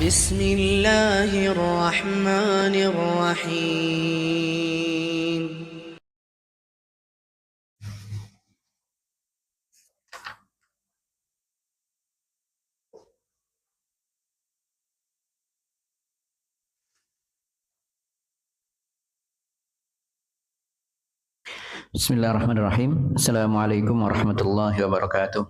بسم الله الرحمن الرحيم. Bismillahirrahmanirrahim. Assalamualaikum warahmatullahi wabarakatuh.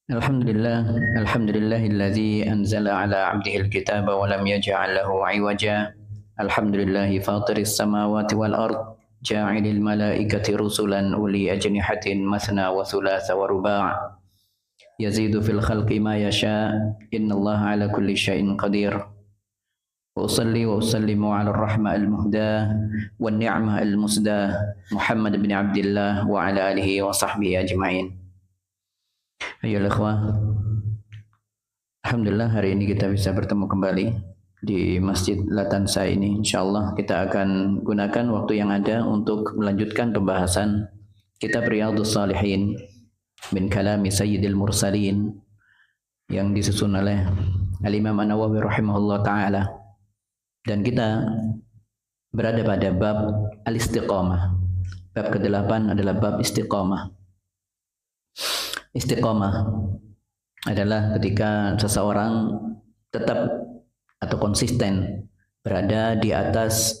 Alhamdulillahilladzi anzala ala 'abdihi al-kitaba wa lam yaj'al lahu 'iwaja. Alhamdulillahi fatiris samawati wal ard, ja'ilil malaikati rusulan uli ajnihatin mathna wa thulatha wa ruba'. Yazidu fil khalqi ma yasha', innallaha ala kulli syai'in qadir. وأصلي وأسلم على الرحمة المهداة والنعمة المسداة محمد بن عبد الله وعلى آله وصحبه أجمعين. Ayo ikhwah, Alhamdulillah hari ini kita bisa bertemu kembali di Masjid Latansa ini. InsyaAllah kita akan gunakan waktu yang ada untuk melanjutkan pembahasan kitab Riyadhus Shalihin min kalami Sayyidil Mursalin yang disusun oleh Al-Imam An-Nawawi rahimahullah ta'ala. Dan kita berada pada bab al-istiqamah. Bab ke-8 adalah bab istiqamah. Istiqamah adalah ketika seseorang tetap atau konsisten berada di atas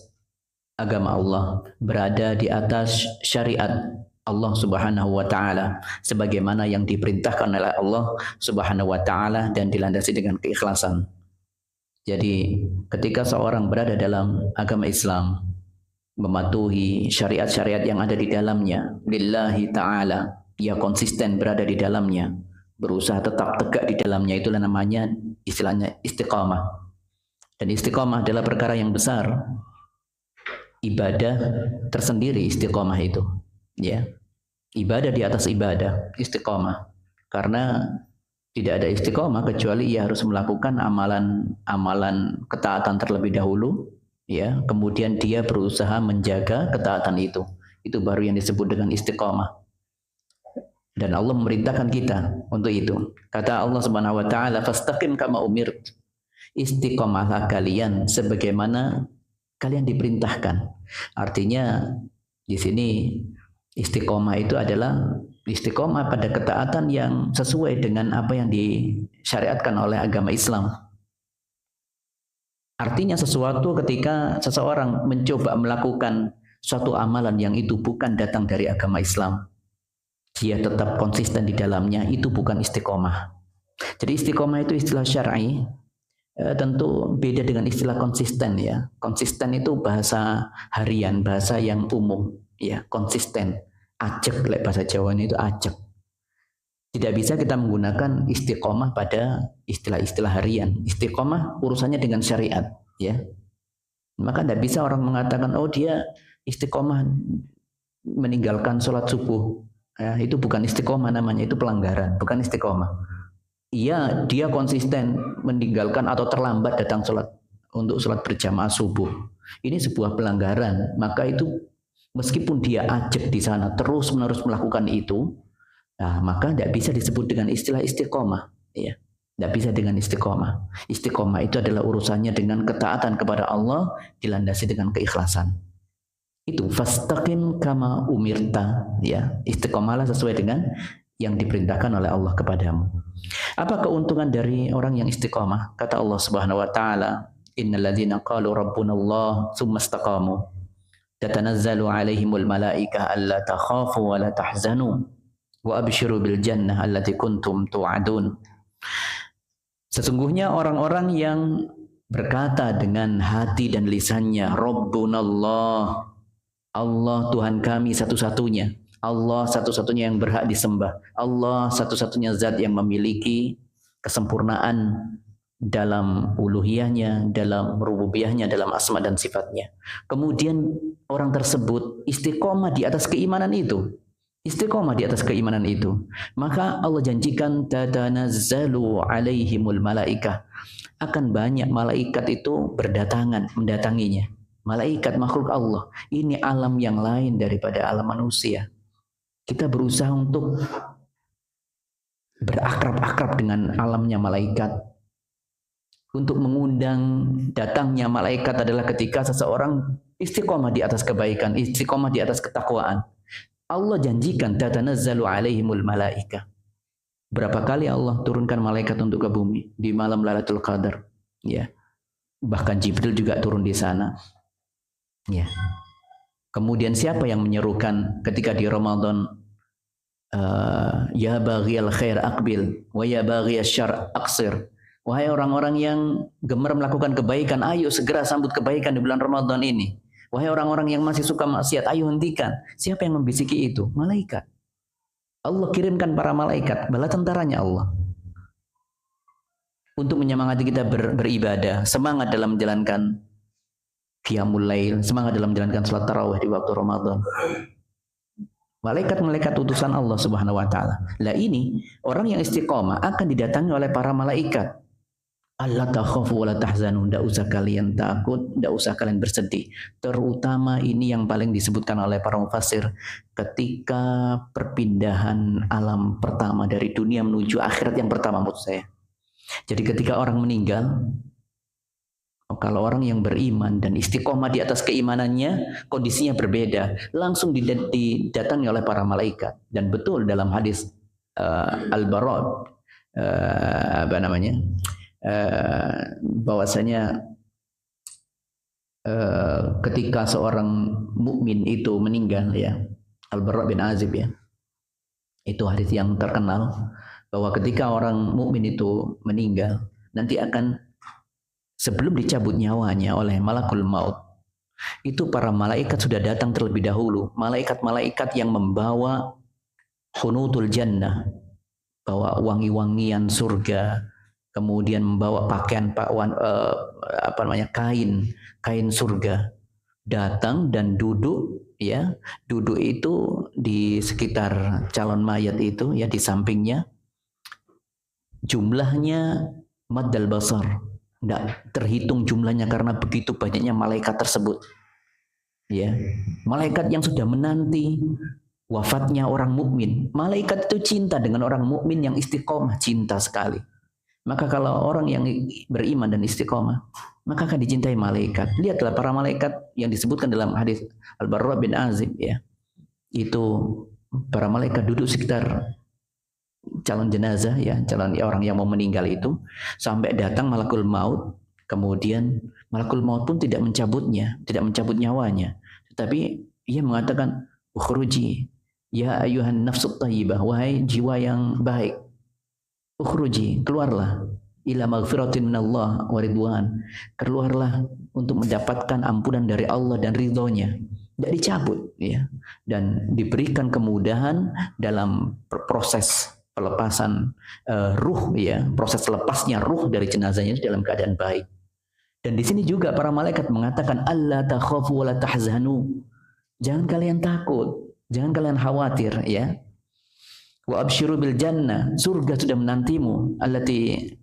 agama Allah, berada di atas syariat Allah Subhanahu wa taala sebagaimana yang diperintahkan oleh Allah Subhanahu wa taala dan dilandasi dengan keikhlasan. Jadi ketika seorang berada dalam agama Islam, mematuhi syariat-syariat yang ada di dalamnya, lillahi ta'ala, ia konsisten berada di dalamnya, berusaha tetap tegak di dalamnya, itulah namanya istilahnya istiqamah. Dan istiqamah adalah perkara yang besar, ibadah tersendiri istiqamah itu, ya. Ibadah di atas ibadah, istiqamah. Karena tidak ada istiqomah kecuali ia harus melakukan amalan ketaatan terlebih dahulu, ya. Kemudian dia berusaha menjaga ketaatan itu. Itu baru yang disebut dengan istiqomah. Dan Allah memerintahkan kita untuk itu. Kata Allah Subhanahu wa taala, "Fastaqim kama umirt." Istiqomahlah kalian sebagaimana kalian diperintahkan. Artinya di sini istiqomah itu adalah istiqomah pada ketaatan yang sesuai dengan apa yang disyariatkan oleh agama Islam. Artinya sesuatu ketika seseorang mencoba melakukan suatu amalan yang itu bukan datang dari agama Islam, dia tetap konsisten di dalamnya, itu bukan istiqomah. Jadi istiqomah itu istilah syar'i, tentu beda dengan istilah konsisten, ya. Konsisten itu bahasa harian, bahasa yang umum, ya, konsisten. Ajek, bahasa Jawa ini itu ajek. Tidak bisa kita menggunakan istiqomah pada istilah-istilah harian. Istiqomah urusannya dengan syariat, ya. Maka tidak bisa orang mengatakan, oh dia istiqomah meninggalkan sholat subuh. Ya, itu bukan istiqomah namanya, itu pelanggaran, bukan istiqomah. Iya, dia konsisten meninggalkan atau terlambat datang sholat untuk sholat berjamaah subuh. Ini sebuah pelanggaran, maka itu meskipun dia ajak di sana terus-menerus melakukan itu, nah, maka tidak bisa disebut dengan istilah istiqomah, ya. Tidak bisa dengan istiqomah. Istiqomah itu adalah urusannya dengan ketaatan kepada Allah dilandasi dengan keikhlasan. Itu fastaqim kama umirta, ya. Istiqomahlah sesuai dengan yang diperintahkan oleh Allah kepadamu. Apa keuntungan dari orang yang istiqomah? Kata Allah Subhanahu wa taala, "Innal ladzina qalu rabbunallah tsumma istaqamu tatanazzalu 'alaihimul malaikah alla takhafu wa la tahzanu wa abshiru bil jannah allati kuntum tu'adun." Sesungguhnya orang-orang yang berkata dengan hati dan lisannya, Rabbunallah, Allah Tuhan kami satu-satunya, Allah satu-satunya yang berhak disembah, Allah satu-satunya zat yang memiliki kesempurnaan dalam uluhiyahnya, dalam rububiyahnya, dalam asma dan sifatnya. Kemudian orang tersebut istiqomah di atas keimanan itu. Istiqomah di atas keimanan itu. Maka Allah janjikan tatanazzalu alaihimul malaikah. Akan banyak malaikat itu berdatangan, mendatanginya. Malaikat makhluk Allah. Ini alam yang lain daripada alam manusia. Kita berusaha untuk berakrab-akrab dengan alamnya malaikat. Untuk mengundang datangnya malaikat adalah ketika seseorang istiqomah di atas kebaikan, istiqomah di atas ketakwaan. Allah janjikan tatanazzalu alaihimul malaika. Berapa kali Allah turunkan malaikat untuk ke bumi di malam Lailatul Qadar, ya. Bahkan Jibril juga turun di sana. Ya. Kemudian siapa yang menyerukan ketika di Ramadan, ya baghiyal khair aqbil wa ya baghiyasy syarr aqsir. Wahai orang-orang yang gemar melakukan kebaikan, ayo segera sambut kebaikan di bulan Ramadan ini. Wahai orang-orang yang masih suka maksiat, ayo hentikan. Siapa yang membisiki itu? Malaikat. Allah kirimkan para malaikat, bala tentaranya Allah. Untuk menyemangati kita beribadah, semangat dalam menjalankan qiyamul lail, semangat dalam menjalankan salat tarawih di waktu Ramadan. Malaikat-malaikat utusan Allah Subhanahu wa taala. Lah ini orang yang istiqomah akan didatangi oleh para malaikat. Allah takhafu wa la tahzanu, tidak usah kalian takut, tidak usah kalian bersedih. Terutama ini yang paling disebutkan oleh para mufassir ketika perpindahan alam pertama dari dunia menuju akhirat yang pertama maksud saya. Jadi ketika orang meninggal, kalau orang yang beriman dan istiqomah di atas keimanannya, kondisinya berbeda, langsung didatangi oleh para malaikat. Dan betul dalam hadis Al-Bara bahwasanya ketika seorang mukmin itu meninggal, ya, Al-Bara bin Azib, ya, itu hadis yang terkenal bahwa ketika orang mukmin itu meninggal nanti akan, sebelum dicabut nyawanya oleh malakul maut, itu para malaikat sudah datang terlebih dahulu, malaikat-malaikat yang membawa hunutul jannah, bawa wangi-wangian surga, kemudian membawa pakaian kain surga, datang dan duduk, ya, duduk itu di sekitar calon mayat itu, ya, di sampingnya. Jumlahnya maddal basar, tidak terhitung jumlahnya karena begitu banyaknya malaikat tersebut, ya. Malaikat yang sudah menanti wafatnya orang mukmin. Malaikat itu cinta dengan orang mukmin yang istiqomah, cinta sekali. Maka kalau orang yang beriman dan istiqomah, maka akan dicintai malaikat. Lihatlah para malaikat yang disebutkan dalam hadis Al-Bara bin Azib, ya. Itu para malaikat duduk sekitar calon jenazah, ya, calon orang yang mau meninggal itu, sampai datang malakul maut. Kemudian malakul maut pun tidak mencabutnya, tidak mencabut nyawanya, tetapi ia mengatakan, ukhruji ya ayuhan nafsut thayyibah, wahai jiwa yang baik, ukhruji, keluarlah, ila maghfiratin minallah wa ridwan, keluarlah untuk mendapatkan ampunan dari Allah dan ridhonya. Tidak dicabut, ya, dan diberikan kemudahan dalam proses pelepasan ruh, ya, proses lepasnya ruh dari jenazahnya itu dalam keadaan baik. Dan di sini juga para malaikat mengatakan, alla takhafu wa la tahzanu, jangan kalian takut, jangan kalian khawatir, ya. Wa absyiru bil jannah, surga sudah menantimu, allati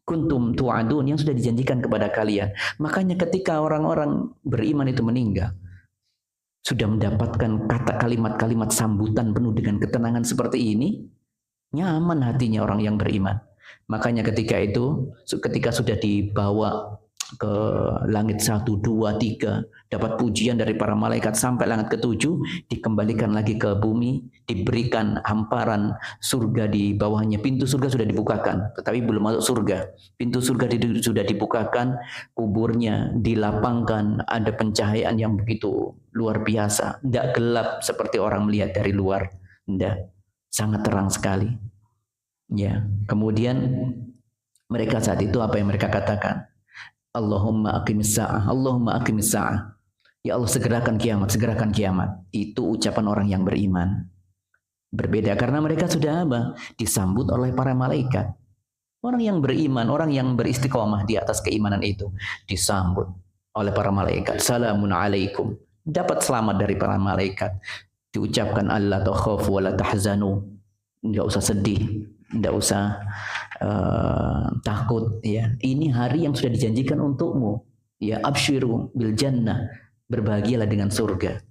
kuntum tu'adun, yang sudah dijanjikan kepada kalian. Makanya ketika orang-orang beriman itu meninggal, sudah mendapatkan kalimat-kalimat sambutan penuh dengan ketenangan seperti ini, nyaman hatinya orang yang beriman. Makanya ketika sudah dibawa ke langit 1, 2, 3, dapat pujian dari para malaikat sampai langit ke-7, dikembalikan lagi ke bumi, diberikan hamparan surga di bawahnya. Pintu surga sudah dibukakan, tetapi belum masuk surga. Pintu surga sudah dibukakan, kuburnya dilapangkan, ada pencahayaan yang begitu luar biasa, tidak gelap seperti orang melihat dari luar, tidak, sangat terang sekali, ya. Kemudian mereka saat itu apa yang mereka katakan? Allahumma aqimis sa'ah, Allahumma aqimis sa'ah. Ya Allah, segerakan kiamat, segerakan kiamat. Itu ucapan orang yang beriman. Berbeda karena mereka sudah apa? Disambut oleh para malaikat. Orang yang beriman, orang yang beristiqomah di atas keimanan itu disambut oleh para malaikat. Salamun alaikum. Dapat selamat dari para malaikat. Diucapkan alla takhafu wa la tahzanu. Enggak usah sedih, enggak usah takut, ya. Ini hari yang sudah dijanjikan untukmu, ya, absyiru bil jannah, berbahagialah dengan surga.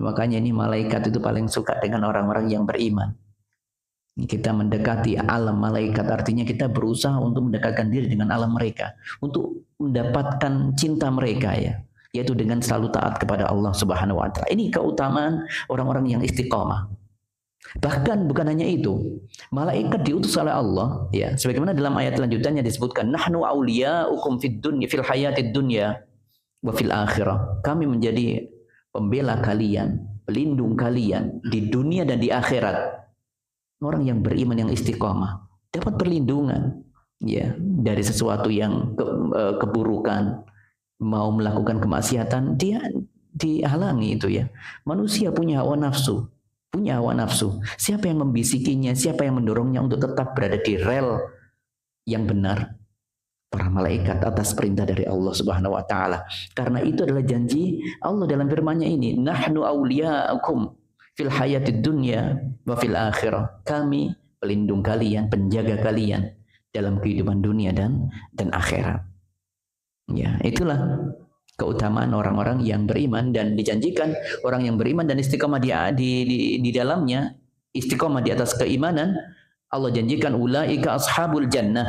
Makanya ini malaikat itu paling suka dengan orang-orang yang beriman. Kita mendekati alam malaikat, artinya kita berusaha untuk mendekatkan diri dengan alam mereka, untuk mendapatkan cinta mereka ya, yaitu dengan selalu taat kepada Allah Subhanahu wa taala. Ini keutamaan orang-orang yang istiqomah. Bahkan bukan hanya itu, malaikat diutus oleh Allah ya, sebagaimana dalam ayat lanjutannya disebutkan, nahnu auliyaukum fid dunya fil hayatid dunya wa fil akhirah. Kami menjadi pembela kalian, pelindung kalian di dunia dan di akhirat. Orang yang beriman yang istiqomah dapat perlindungan ya dari sesuatu yang keburukan, mau melakukan kemaksiatan dia dihalangi itu ya. Manusia punya hawa nafsu. Siapa yang membisikinya, siapa yang mendorongnya untuk tetap berada di rel yang benar? Para malaikat atas perintah dari Allah Subhanahu wa taala. Karena itu adalah janji Allah dalam firman-Nya ini, nahnu auliyaukum fil hayatid dunya wa fil akhirah. Kami pelindung kalian, penjaga kalian dalam kehidupan dunia dan akhirat. Ya, itulah keutamaan orang-orang yang beriman, dan dijanjikan orang yang beriman dan istiqomah di dalamnya, istiqomah di atas keimanan, Allah janjikan ulaika ashabul jannah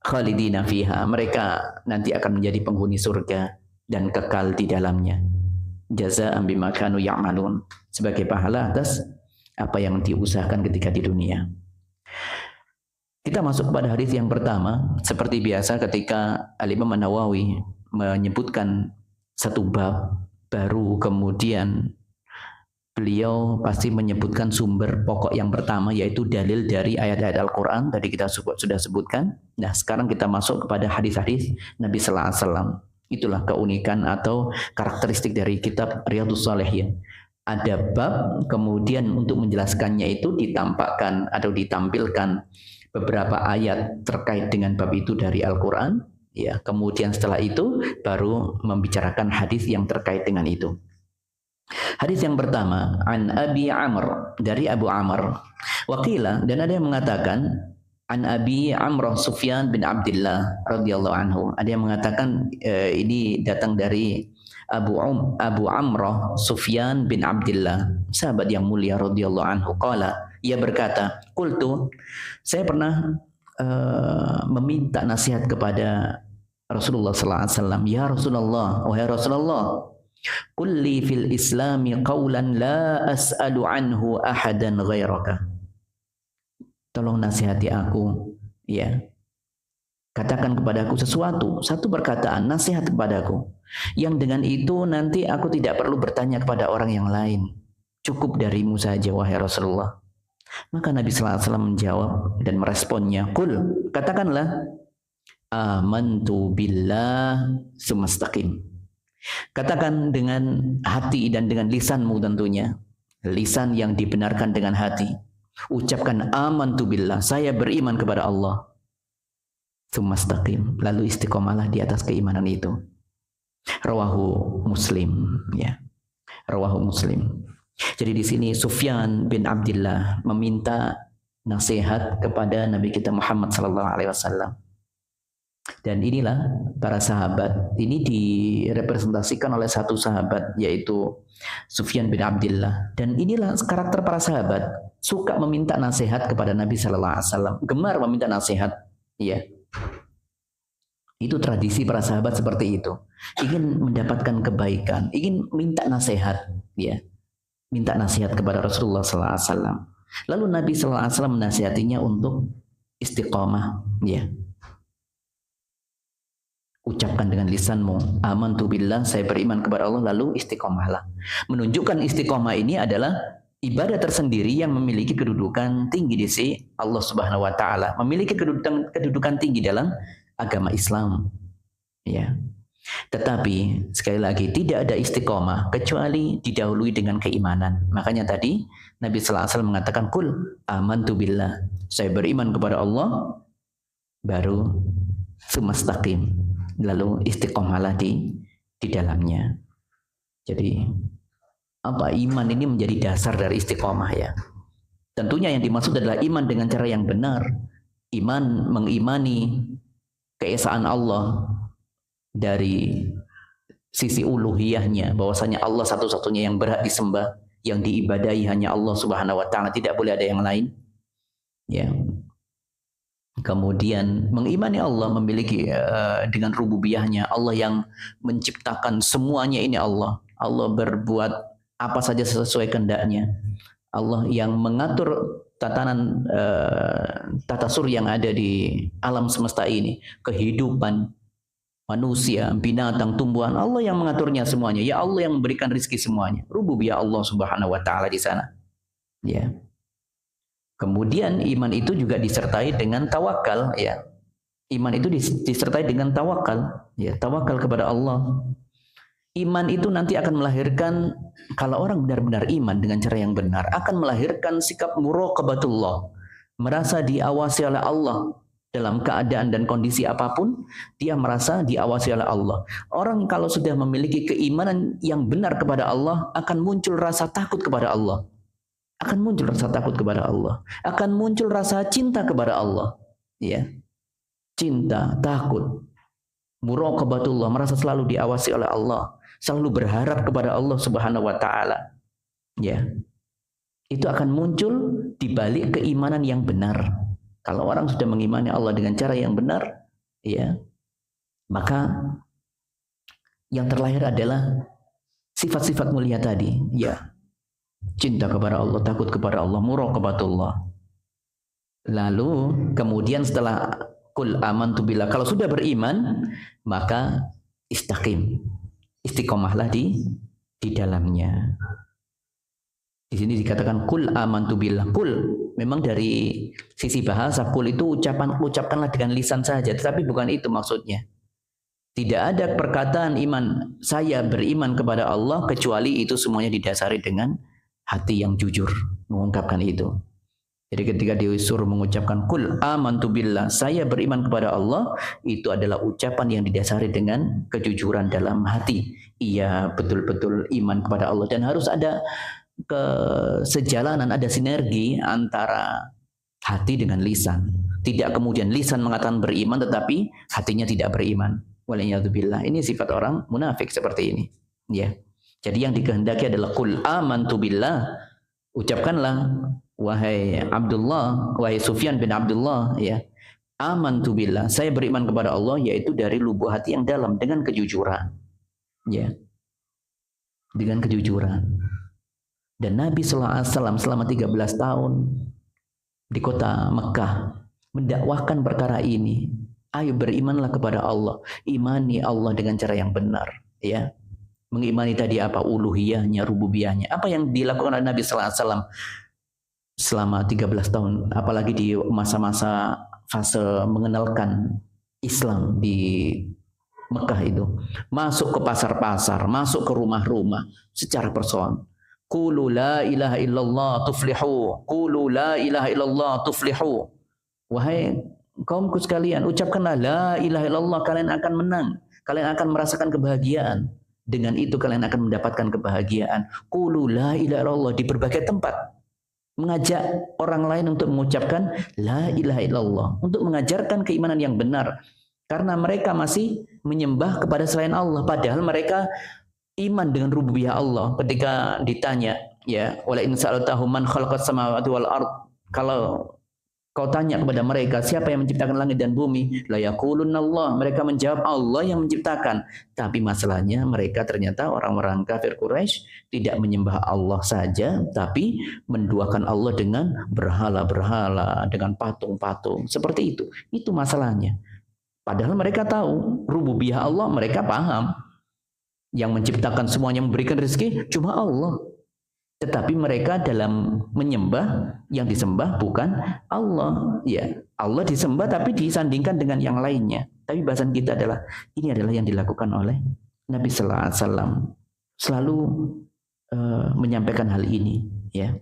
khalidina fiha. Mereka nanti akan menjadi penghuni surga dan kekal di dalamnya. Jazaa'an bima kanu ya'malun, sebagai pahala atas apa yang diusahakan ketika di dunia. Kita masuk pada hadis yang pertama. Seperti biasa ketika Al-Imam An-Nawawi menyebutkan satu bab baru, kemudian beliau pasti menyebutkan sumber pokok yang pertama, yaitu dalil dari ayat-ayat Al-Quran. Tadi kita sudah sebutkan. Nah, sekarang kita masuk kepada hadis-hadis Nabi Sallallahu Alaihi Wasallam. Itulah keunikan atau karakteristik dari kitab Riyadhus Shalihin. Ada bab, kemudian untuk menjelaskannya itu ditampakkan atau ditampilkan beberapa ayat terkait dengan bab itu dari Al-Quran. Ya, kemudian setelah itu baru membicarakan hadis yang terkait dengan itu. Hadis yang pertama, an Abi Amr, dari Abu Amr. Waqila, dan ada yang mengatakan an Abi Amr Sufyan bin Abdullah radhiyallahu anhu. Ada yang mengatakan ini datang dari Abu Amr Sufyan bin Abdullah, sahabat yang mulia radhiyallahu anhu. Qala, ia berkata, qultu, saya pernah meminta nasihat kepada Rasulullah sallallahu alaihi wasallam, ya Rasulullah, wahai Rasulullah, kulli fil islami qawlan la as'alu anhu ahadan ghairaka. Tolong nasihati aku, ya. Katakan kepadaku satu perkataan, nasihat kepadaku, yang dengan itu nanti aku tidak perlu bertanya kepada orang yang lain. Cukup darimu saja, wahai Rasulullah. Maka Nabi sallallahu alaihi wasallam menjawab dan meresponnya, qul, katakanlah, amantu billah sumastaqim. Katakan dengan hati dan dengan lisanmu tentunya, lisan yang dibenarkan dengan hati. Ucapkan amantu billah, saya beriman kepada Allah. Sumastaqim, lalu istiqomalah di atas keimanan itu. Rawahu Muslim, ya. Rawahu Muslim. Jadi di sini Sufyan bin Abdullah meminta nasihat kepada Nabi kita Muhammad sallallahu alaihi wasallam. Dan inilah para sahabat, ini direpresentasikan oleh satu sahabat, yaitu Sufyan bin Abdullah. Dan inilah karakter para sahabat, suka meminta nasihat kepada Nabi sallallahu alaihi wasallam, gemar meminta nasihat, ya. Itu tradisi para sahabat seperti itu. Ingin mendapatkan kebaikan, ingin minta nasihat, ya. Minta nasihat kepada Rasulullah sallallahu alaihi wasallam. Lalu Nabi sallallahu alaihi wasallam menasihatinya untuk istiqamah, ya. Ucapkan dengan lisanmu, amantu billah, saya beriman kepada Allah, lalu istiqomahlah. Menunjukkan istiqomah ini adalah ibadah tersendiri yang memiliki kedudukan tinggi di sisi Allah Subhanahu wa taala, memiliki kedudukan tinggi dalam agama Islam. Ya. Tetapi sekali lagi tidak ada istiqomah kecuali didahului dengan keimanan. Makanya tadi Nabi sallallahu alaihi wasallam mengatakan, "Qul amantu billah." Saya beriman kepada Allah, baru sumastaqim, lalu istiqomahlah di dalamnya. Jadi apa, iman ini menjadi dasar dari istiqomah, ya. Tentunya yang dimaksud adalah iman dengan cara yang benar. Iman mengimani keesaan Allah dari sisi uluhiyahnya, bahwasanya Allah satu-satunya yang berhak disembah, yang diibadahi hanya Allah Subhanahu wa taala, tidak boleh ada yang lain. Ya. Kemudian mengimani Allah, memiliki dengan rububiyahnya, Allah yang menciptakan semuanya ini Allah. Allah berbuat apa saja sesuai kehendaknya. Allah yang mengatur tatanan tata surya yang ada di alam semesta ini, kehidupan manusia, binatang, tumbuhan, Allah yang mengaturnya semuanya. Ya Allah yang memberikan rezeki semuanya. Rububiyah Allah Subhanahu wa taala di sana. Ya. Kemudian iman itu juga disertai dengan tawakal, ya. Iman itu disertai dengan tawakal, ya, tawakal kepada Allah. Iman itu nanti akan melahirkan, kalau orang benar-benar iman dengan cara yang benar, akan melahirkan sikap muraqabatullah, merasa diawasi oleh Allah dalam keadaan dan kondisi apapun, dia merasa diawasi oleh Allah. Orang kalau sudah memiliki keimanan yang benar kepada Allah, akan muncul rasa takut kepada Allah. Akan muncul rasa takut kepada Allah, akan muncul rasa cinta kepada Allah, ya, cinta, takut, muraqabatullah, merasa selalu diawasi oleh Allah, selalu berharap kepada Allah Subhanahu wa taala, ya, itu akan muncul di balik keimanan yang benar. Kalau orang sudah mengimani Allah dengan cara yang benar, ya, maka yang terlahir adalah sifat-sifat mulia tadi, ya. Cinta kepada Allah, takut kepada Allah, muraqabatullah. Lalu kemudian setelah qul amantu billah, kalau sudah beriman, maka istaqim, istiqomahlah di dalamnya. Di sini dikatakan qul amantu billah. Qul memang dari sisi bahasa qul itu ucapkanlah dengan lisan saja, tetapi bukan itu maksudnya. Tidak ada perkataan iman, saya beriman kepada Allah, kecuali itu semuanya didasari dengan hati yang jujur mengungkapkan itu. Jadi ketika disuruh mengucapkan qul amantu billah, saya beriman kepada Allah, itu adalah ucapan yang didasari dengan kejujuran dalam hati. Iya, betul-betul iman kepada Allah, dan harus ada kesejalanan, ada sinergi antara hati dengan lisan. Tidak kemudian lisan mengatakan beriman tetapi hatinya tidak beriman. Waliyadzubillah. Ini sifat orang munafik seperti ini, ya. Jadi yang dikehendaki adalah qul amantu billah. Ucapkanlah, wahai Abdullah, wahai Sufyan bin Abdullah, ya. Amantu billah, saya beriman kepada Allah, yaitu dari lubuk hati yang dalam, dengan kejujuran. Ya. Dengan kejujuran. Dan Nabi sallallahu alaihi wasallam selama 13 tahun di kota Mekah mendakwahkan perkara ini. Ayo berimanlah kepada Allah, imani Allah dengan cara yang benar, ya. Mengimani tadi apa? Uluhiyahnya, rububiyahnya. Apa yang dilakukan oleh Nabi sallallahu alaihi wasallam selama 13 tahun, apalagi di masa-masa fase mengenalkan Islam di Mekah itu. Masuk ke pasar-pasar, masuk ke rumah-rumah secara personal. Qulu la ilaha illallah tuflihu. Qulu la ilaha illallah tuflihu. Wahai kaumku sekalian, ucapkanlah la ilaha illallah, kalian akan menang. Kalian akan merasakan kebahagiaan. Dengan itu kalian akan mendapatkan kebahagiaan. Qulu la ilaha illallah di berbagai tempat. Mengajak orang lain untuk mengucapkan la ilaha illallah, untuk mengajarkan keimanan yang benar. Karena mereka masih menyembah kepada selain Allah, padahal mereka iman dengan rububiyah Allah. Ketika ditanya, ya, wala in sa'altahum man khalaqas samawati wal ard, kalau kau tanya kepada mereka siapa yang menciptakan langit dan bumi, la yaqulunna Allah, mereka menjawab Allah yang menciptakan. Tapi masalahnya mereka ternyata orang-orang kafir Quraisy tidak menyembah Allah saja, tapi menduakan Allah dengan berhala-berhala, dengan patung-patung. Seperti itu. Itu masalahnya. Padahal mereka tahu rububiyah Allah, mereka paham. Yang menciptakan semuanya, memberikan rezeki cuma Allah. Tetapi mereka dalam menyembah, yang disembah bukan Allah. Ya, Allah disembah tapi disandingkan dengan yang lainnya. Tapi bahasan kita adalah, ini adalah yang dilakukan oleh Nabi sallallahu alaihi wasallam. Selalu menyampaikan hal ini, ya.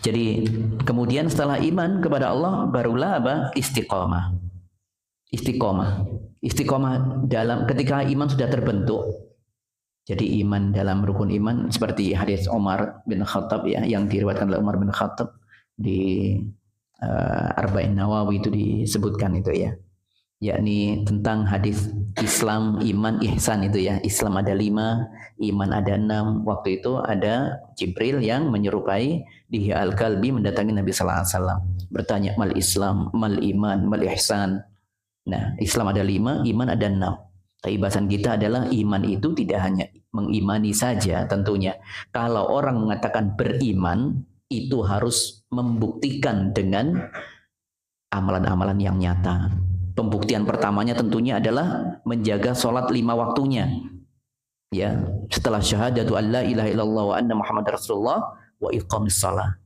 Jadi kemudian setelah iman kepada Allah, barulah apa? Istiqomah. Istiqomah dalam ketika iman sudah terbentuk. Jadi iman dalam rukun iman seperti hadis Umar bin Khattab, ya, yang diriwayatkan oleh Umar bin Khattab di Arba'in Nawawi itu disebutkan itu, ya. yakni tentang hadis Islam, iman, ihsan itu ya. Islam ada 5, iman ada 6. Waktu itu ada Jibril yang menyerupai Dihya al-Kalbi mendatangi Nabi sallallahu alaihi wasallam, bertanya, mal Islam, mal iman, mal ihsan. Nah, Islam ada 5, iman ada 6. Tapi bahasan kita adalah iman itu tidak hanya mengimani saja tentunya. Kalau orang mengatakan beriman, itu harus membuktikan dengan amalan-amalan yang nyata. Pembuktian pertamanya tentunya adalah menjaga sholat 5 waktunya. Ya, setelah syahadatu an la ilaha illallah wa anna Muhammad Rasulullah wa iqamis shalah.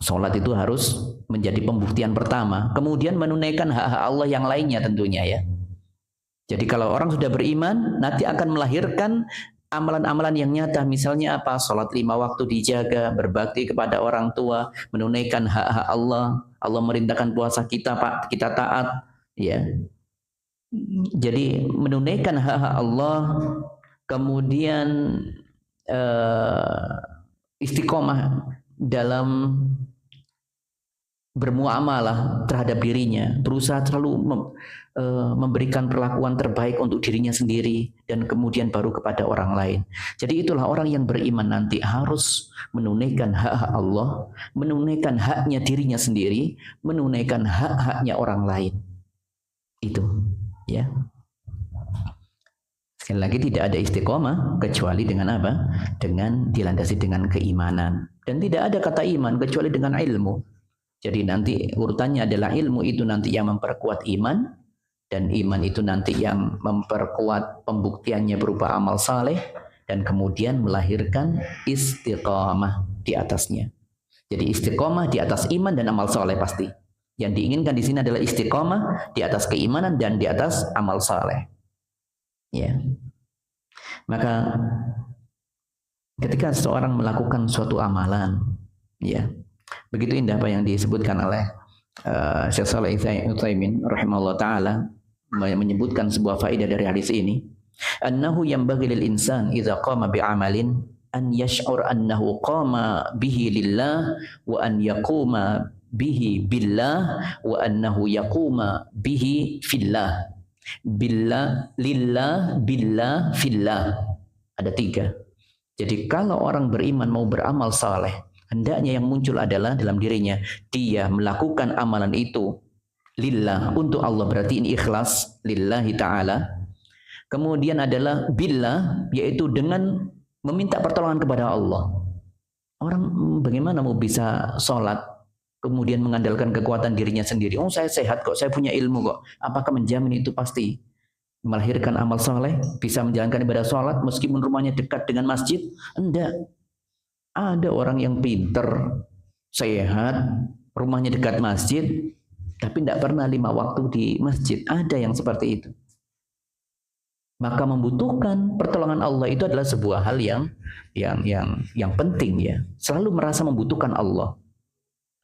Sholat itu harus menjadi pembuktian pertama. Kemudian menunaikan hak-hak Allah yang lainnya tentunya ya. Jadi kalau orang sudah beriman, nanti akan melahirkan amalan-amalan yang nyata. Misalnya apa? Sholat 5 waktu dijaga, berbakti kepada orang tua, menunaikan hak-hak Allah. Allah merintahkan puasa kita, Pak, kita taat. Ya. Jadi menunaikan hak-hak Allah, kemudian istiqomah dalam bermuamalah terhadap dirinya, berusaha selalu memberikan perlakuan terbaik untuk dirinya sendiri dan kemudian baru kepada orang lain. Jadi itulah orang yang beriman nanti harus menunaikan hak-hak Allah, menunaikan haknya dirinya sendiri, menunaikan hak-haknya orang lain. Itu, ya. Sekali lagi tidak ada istiqomah kecuali dengan apa? Dengan dilandasi dengan keimanan. Dan tidak ada kata iman kecuali dengan ilmu. Jadi nanti urutannya adalah ilmu itu nanti yang memperkuat iman, dan iman itu nanti yang memperkuat pembuktiannya berupa amal saleh, dan kemudian melahirkan istiqomah di atasnya. Jadi istiqomah di atas iman dan amal saleh pasti. Yang diinginkan di sini adalah istiqomah di atas keimanan dan di atas amal saleh. Ya. Maka ketika seseorang melakukan suatu amalan, ya, begitu indah apa yang disebutkan oleh Syekh Shalih Utsaimin rahimahullah taala, menyebutkan sebuah faedah dari hadis ini, annahu yanbaghi lil insan idza qama bi amalin an yash'ur annahu qama bihi lillah wa an yaquma bihi billah wa annahu yaquma bihi fillah. Billah, lillah, billah, fillah. Ada 3. Jadi kalau orang beriman mau beramal saleh, hendaknya yang muncul adalah dalam dirinya dia melakukan amalan itu lillah, untuk Allah, berarti ini ikhlas lillahi ta'ala. Kemudian adalah billah, yaitu dengan meminta pertolongan kepada Allah. Orang bagaimana mau bisa sholat kemudian mengandalkan kekuatan dirinya sendiri? Oh, saya sehat kok, saya punya ilmu kok. Apakah menjamin itu pasti melahirkan amal soleh, bisa menjalankan ibadah sholat meskipun rumahnya dekat dengan masjid? Enggak. Ada orang yang pinter, sehat, rumahnya dekat masjid, tapi tidak pernah 5 waktu di masjid. Ada yang seperti itu. Maka membutuhkan pertolongan Allah itu adalah sebuah hal yang penting ya. Selalu merasa membutuhkan Allah.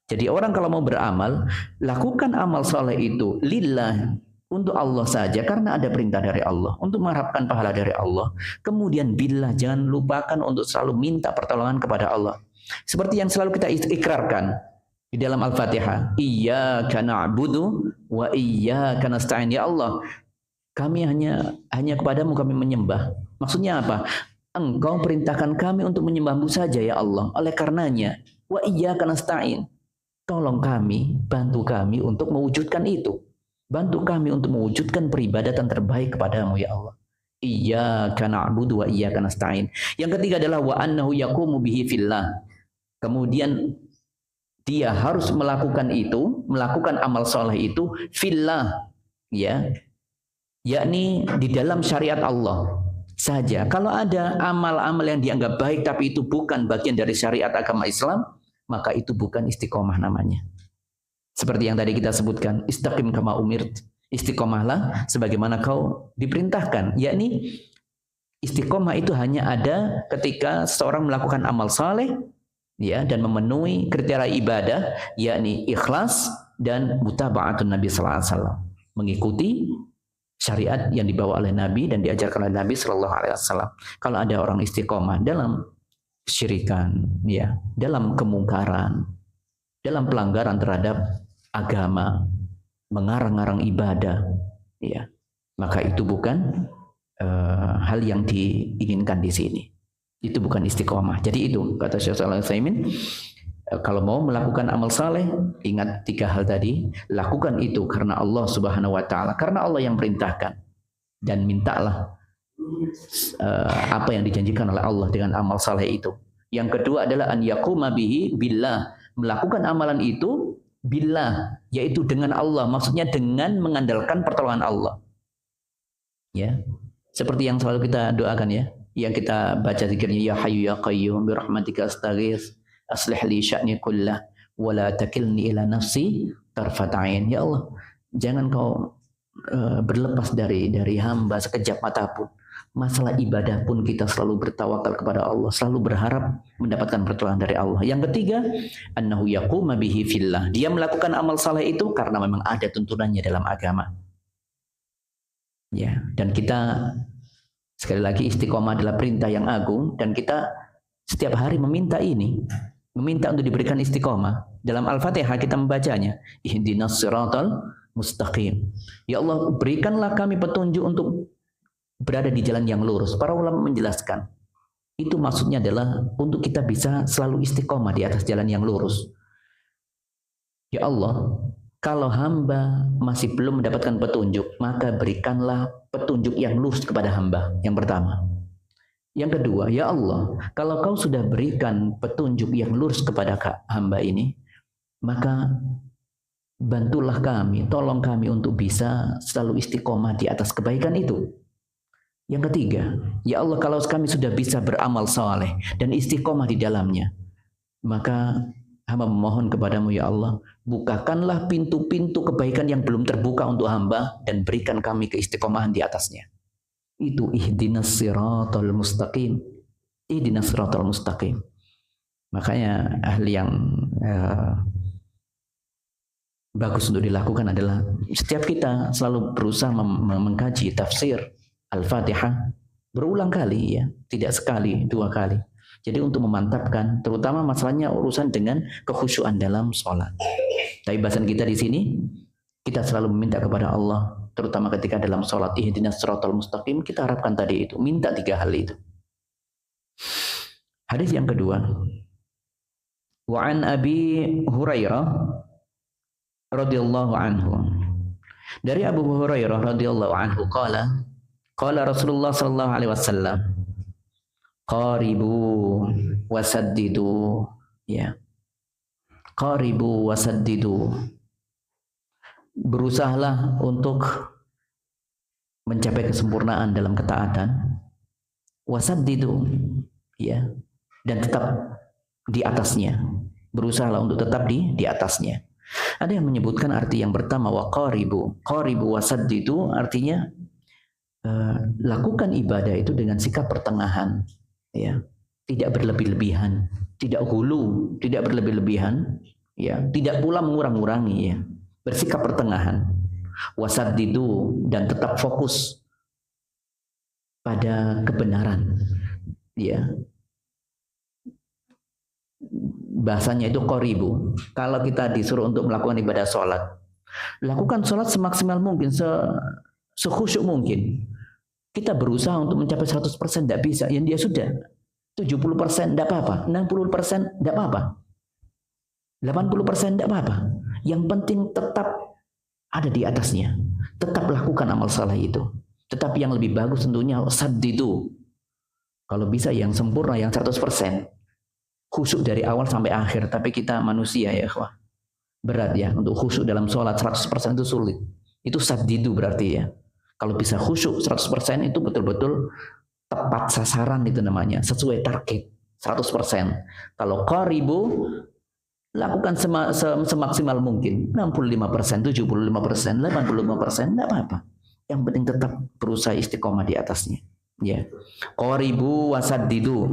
Jadi orang kalau mau beramal, lakukan amal soleh itu lillah, untuk Allah saja karena ada perintah dari Allah, untuk mengharapkan pahala dari Allah. Kemudian billah, jangan lupakan untuk selalu minta pertolongan kepada Allah. Seperti yang selalu kita ikrarkan di dalam Al-Fatihah, iyyaka na'budu wa iyyaka nasta'in. Ya Allah, kami hanya kepadamu kami menyembah. Maksudnya apa? Engkau perintahkan kami untuk menyembahmu saja ya Allah. Oleh karenanya, wa iyyaka nasta'in. Tolong kami, bantu kami untuk mewujudkan itu. Bantu kami untuk mewujudkan peribadatan terbaik kepadamu ya Allah. Iyyaka na'budu wa iyyaka nasta'in. Yang ketiga adalah wa annahu yaqumu bihi fillah. Kemudian dia harus melakukan itu, melakukan amal soleh itu fillah, ya, yakni di dalam syariat Allah saja. Kalau ada amal-amal yang dianggap baik tapi itu bukan bagian dari syariat agama Islam, maka itu bukan istiqomah namanya. Seperti yang tadi kita sebutkan, istaqim kama umirt, istiqomahlah sebagaimana kau diperintahkan. Yakni istiqomah itu hanya ada ketika seseorang melakukan amal saleh, ya, dan memenuhi kriteria ibadah, yakni ikhlas dan mutaba'atun Nabi sallallahu alaihi wasallam, mengikuti syariat yang dibawa oleh Nabi dan diajarkan oleh Nabi sallallahu alaihi wasallam. Kalau ada orang istiqomah dalam syirikan, ya, dalam kemungkaran, dalam pelanggaran terhadap agama, mengarang-arang ibadah, ya, maka itu bukan hal yang diinginkan di sini. Itu bukan istiqomah. Jadi itu kata Syekh Shalih Al-Utsaimin, kalau mau melakukan amal saleh, ingat 3 hal tadi. Lakukan itu karena Allah Subhanahu wa taala, karena Allah yang perintahkan, dan mintalah apa yang dijanjikan oleh Allah dengan amal saleh itu. Yang kedua adalah an yaquma bihi billah, melakukan amalan itu billah, yaitu dengan Allah, maksudnya dengan mengandalkan pertolongan Allah. Ya. Seperti yang selalu kita doakan ya, yang kita baca zikirnya ya hayyu ya qayyum bi rahmatika astaghits aslih li sya'ni kullah wa la takilni ila nafsi tarfat ain. Ya Allah, jangan kau berlepas dari hamba sekejap mata pun. Masalah ibadah pun kita selalu bertawakal kepada Allah, selalu berharap mendapatkan pertolongan dari Allah. Yang ketiga, annahu yaquma bihi fillah. Dia melakukan amal saleh itu karena memang ada tuntunannya dalam agama. Ya, dan kita sekali lagi istiqomah adalah perintah yang agung, dan kita setiap hari meminta ini, meminta untuk diberikan istiqomah. Dalam Al-Fatihah kita membacanya, ihdinas siratal mustaqim. Ya Allah, berikanlah kami petunjuk untuk berada di jalan yang lurus. Para ulama menjelaskan, itu maksudnya adalah untuk kita bisa selalu istiqomah di atas jalan yang lurus. Ya Allah, kalau hamba masih belum mendapatkan petunjuk, maka berikanlah petunjuk yang lurus kepada hamba. Yang pertama. Yang kedua, ya Allah, kalau kau sudah berikan petunjuk yang lurus kepada hamba ini, maka bantulah kami, tolong kami untuk bisa selalu istiqomah di atas kebaikan itu. Yang ketiga, ya Allah, kalau kami sudah bisa beramal saleh dan istiqomah di dalamnya, maka hamba memohon kepadamu ya Allah, bukakanlah pintu-pintu kebaikan yang belum terbuka untuk hamba dan berikan kami keistiqomahan di atasnya. Itu ihdinas siratal mustaqim. Ihdinas siratal mustaqim. Makanya ahli yang bagus untuk dilakukan adalah setiap kita selalu berusaha mengkaji tafsir Al-Fatihah berulang kali ya, tidak sekali, 2 kali. Jadi untuk memantapkan, terutama masalahnya urusan dengan kekhusyuan dalam sholat. Tapi bahasan kita di sini, kita selalu meminta kepada Allah, terutama ketika dalam sholat, ihdinas siratal mustaqim, kita harapkan tadi itu, minta 3 hal itu. Hadis yang kedua, wa an Abi Hurairah radhiyallahu anhu. Dari Abu Hurairah radhiyallahu anhu qala Rasulullah sallallahu alaihi wasallam, qaribu wasaddidu, ya. Qaribu wasaddidu. Berusahalah untuk mencapai kesempurnaan dalam ketaatan. Wasaddidu, ya. Dan tetap di atasnya. Berusahalah untuk tetap di atasnya. Ada yang menyebutkan arti yang pertama wa qaribu. Qaribu wasaddidu artinya lakukan ibadah itu dengan sikap pertengahan, ya, tidak berlebih-lebihan, tidak hulu, tidak berlebih-lebihan, ya, tidak pula mengurang-urangi, ya, bersikap pertengahan, wasaddidu, dan tetap fokus pada kebenaran, ya. Bahasanya itu qaribu. Kalau kita disuruh untuk melakukan ibadah sholat, lakukan sholat semaksimal mungkin, sekhusyuk mungkin. Kita berusaha untuk mencapai 100% tidak bisa, yang dia sudah 70% tidak apa-apa, 60% tidak apa-apa, 80% tidak apa-apa. Yang penting tetap ada di atasnya, tetap lakukan amal saleh itu. Tetapi yang lebih bagus tentunya saddidu. Kalau bisa yang sempurna, yang 100%, khusyuk dari awal sampai akhir. Tapi kita manusia ya, wah, berat ya untuk khusyuk dalam sholat 100% itu sulit. Itu saddidu berarti ya. Kalau bisa khusyuk 100% itu betul-betul tepat sasaran, itu namanya, sesuai target 100%. Kalau qaribu, lakukan semaksimal mungkin 65%, 75%, 85%, tidak apa-apa. Yang penting tetap berusaha istiqomah di atasnya. Ya. Qaribu wasaddidu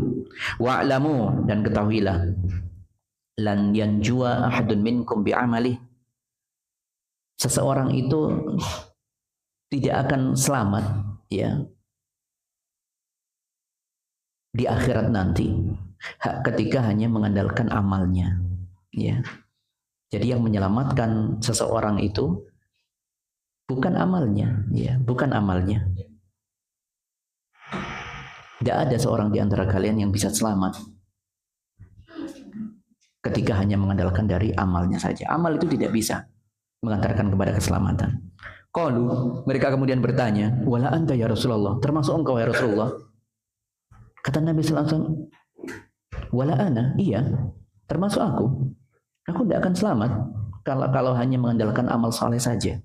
wa'lamu, dan ketahuilah lan yanjua ahadun minkum bi'amali. Seseorang itu tidak akan selamat, ya, di akhirat nanti ketika hanya mengandalkan amalnya, ya. Jadi yang menyelamatkan seseorang itu bukan amalnya, ya, bukan amalnya. Tidak ada seorang di antara kalian yang bisa selamat ketika hanya mengandalkan dari amalnya saja. Amal itu tidak bisa mengantarkan kepada keselamatan. Qalu, mereka kemudian bertanya, wala anta ya Rasulullah, termasuk engkau ya Rasulullah? Kata Nabi sallallahu alaihi wasallam, wala ana, iya, termasuk aku. Aku tidak akan selamat kalau hanya mengandalkan amal saleh saja.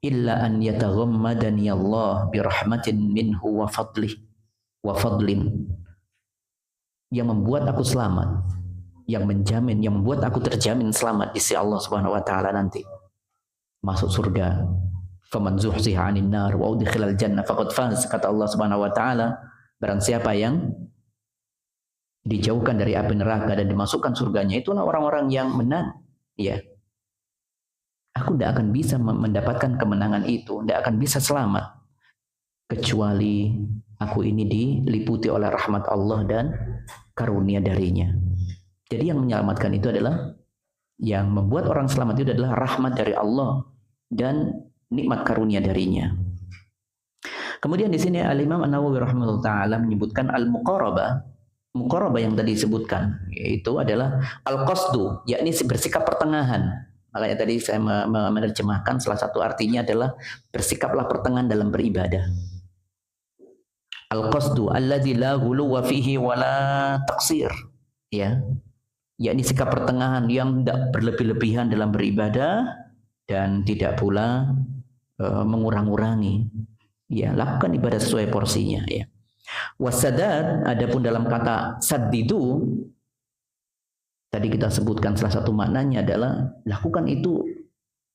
Illa an yataghammadani Allah bi rahmatin minhu wa fadlin. Yang membuat aku selamat, yang membuat aku terjamin selamat di sisi Allah Subhanahu wa taala nanti. Masuk surga. Faman zuhziha 'anil nar wa udkhilal jannah faqad faz, kata Allah Subhanahu wa taala. Barang siapa yang dijauhkan dari api neraka dan dimasukkan surganya, itulah orang-orang yang menang. Ya. Aku tidak akan bisa mendapatkan kemenangan itu, tidak akan bisa selamat kecuali aku ini diliputi oleh rahmat Allah dan karunia darinya. Jadi yang menyelamatkan itu adalah, yang membuat orang selamat itu adalah rahmat dari Allah dan nikmat karunia darinya. Kemudian di sini Al-Imam An-Nawawi rahimahullah taala menyebutkan al-muqarabah. Muqarabah yang tadi disebutkan yaitu adalah al-qasdu, yakni bersikap pertengahan. Makanya tadi saya menerjemahkan salah satu artinya adalah bersikaplah pertengahan dalam beribadah. Al-qasdu alladzi la ghuluwa fihi wala taqsir. Ya. Yakni sikap pertengahan yang tidak berlebih-lebihan dalam beribadah dan tidak pula mengurang-urangi. Ya, lakukan ibadah sesuai porsinya, ya. Wasadad, adapun dalam kata saddidu tadi kita sebutkan salah satu maknanya adalah lakukan itu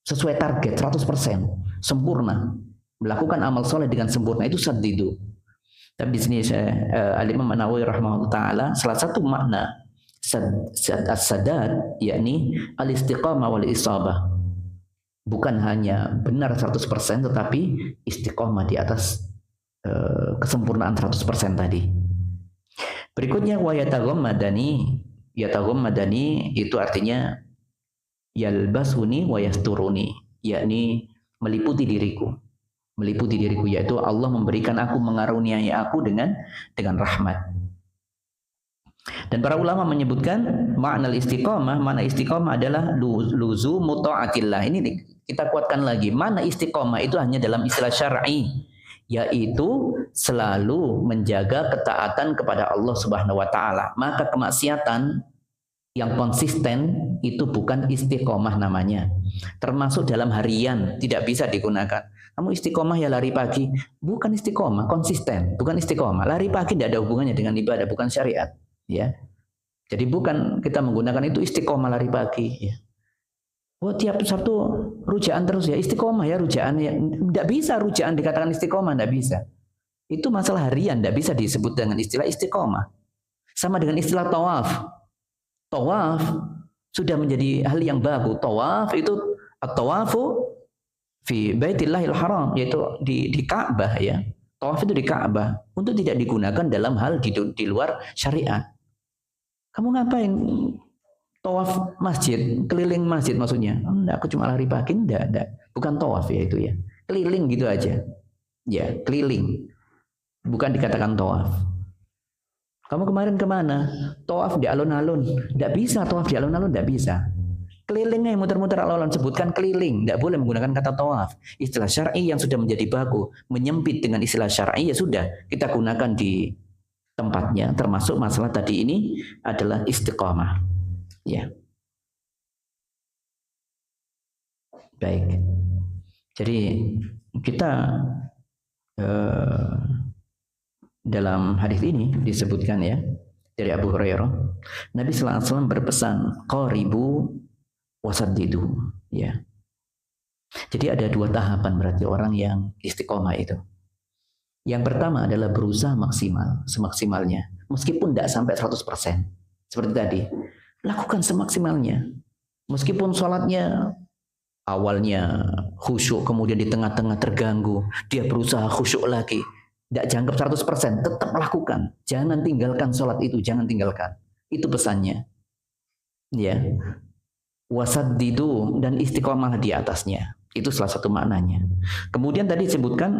sesuai target 100%, sempurna. Melakukan amal soleh dengan sempurna itu saddidu. Tapi di sini Al-Imam An-Nawawi rahimahullah taala salah satu makna as-sadad yakni al-istiqamah wal isabah. Bukan hanya benar 100% tetapi istiqamah di atas kesempurnaan 100% tadi. Berikutnya wa yataghammadani itu artinya yalbasuni wa yasturuni, yakni meliputi diriku yaitu Allah memberikan aku, mengaruniai aku dengan rahmat. Dan para ulama menyebutkan makna istiqamah adalah luzumu ta'atillah. Ini kita kuatkan lagi, mana istiqamah itu hanya dalam istilah syar'i, yaitu selalu menjaga ketaatan kepada Allah Subhanahu wa taala. Maka kemaksiatan yang konsisten itu bukan istiqomah namanya. Termasuk dalam harian tidak bisa digunakan. Kamu istiqomah ya lari pagi, bukan istiqomah, konsisten, bukan istiqomah. Lari pagi tidak ada hubungannya dengan ibadah, bukan syariat, ya. Jadi bukan kita menggunakan itu istiqomah lari pagi, ya. Oh, tiap Sabtu rujaan terus ya, istiqomah ya rujaan ya. Tidak bisa rujaan dikatakan istiqomah, tidak bisa. Itu masalah harian, tidak bisa disebut dengan istilah istiqomah. Sama dengan istilah tawaf. Tawaf sudah menjadi hal yang baku. Tawaf itu at-tawafu fi Baitillahil Haram, yaitu di Ka'bah, ya. Tawaf itu di Ka'bah untuk tidak digunakan dalam hal di luar syariat. Kamu ngapain tawaf masjid, keliling masjid maksudnya? Enggak, aku cuma lari pagi, enggak. Bukan tawaf ya itu ya. Keliling gitu aja. Ya, keliling. Bukan dikatakan tawaf. Kamu kemarin kemana? Tawaf di alun-alun. Enggak bisa tawaf di alun-alun, enggak bisa. Kelilingnya muter-muter alun-alun, sebutkan keliling. Enggak boleh menggunakan kata tawaf. Istilah syar'i yang sudah menjadi baku, menyempit dengan istilah syar'i, ya sudah, kita gunakan di tempatnya. Termasuk masalah tadi ini adalah istiqamah. Ya. Baik. Jadi kita dalam hadis ini disebutkan ya dari Abu Hurairah, Nabi sallallahu alaihi wasallam berpesan qaribu wasaddidu, ya. Jadi ada dua tahapan berarti orang yang istiqomah itu. Yang pertama adalah berusaha semaksimalnya, meskipun tidak sampai 100%. Seperti tadi, lakukan semaksimalnya. Meskipun sholatnya awalnya khusyuk, kemudian di tengah-tengah terganggu, dia berusaha khusyuk lagi. Tidak jangkep 100%, tetap lakukan. Jangan tinggalkan sholat itu, jangan tinggalkan. Itu pesannya. Ya. Wasaddidu, dan istiqomah di atasnya. Itu salah satu maknanya. Kemudian tadi disebutkan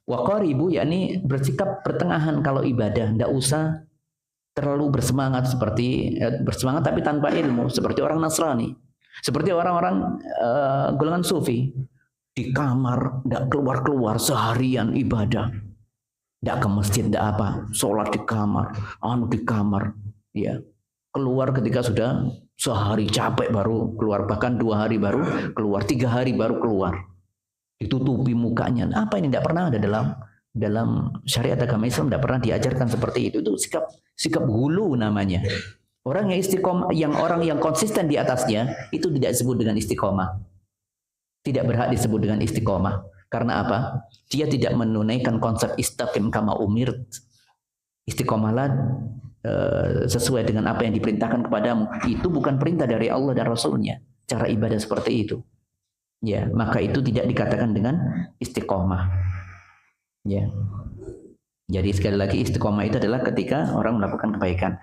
waqaribu, yakni bersikap pertengahan kalau ibadah, tidak usah terlalu bersemangat bersemangat tapi tanpa ilmu, seperti orang Nasrani, seperti orang-orang golongan sufi, di kamar tidak keluar seharian ibadah, tidak ke masjid, tidak apa, sholat di kamar, di kamar, ya, keluar ketika sudah sehari capek baru keluar, bahkan 2 hari baru keluar, 3 hari baru keluar, ditutupi mukanya. Apa ini tidak pernah ada dalam syariat agama Islam, tidak pernah diajarkan seperti itu. Itu sikap hulu namanya. Orang yang istiqomah, orang yang konsisten di atasnya itu tidak disebut dengan istiqomah. Tidak berhak disebut dengan istiqomah. Karena apa? Dia tidak menunaikan konsep istaqim kama umirt. Istiqomahlah sesuai dengan apa yang diperintahkan kepadamu. Itu bukan perintah dari Allah dan Rasulnya. Cara ibadah seperti itu. Ya, maka itu tidak dikatakan dengan istiqomah. Ya. Jadi sekali lagi istiqomah itu adalah ketika orang melakukan kebaikan.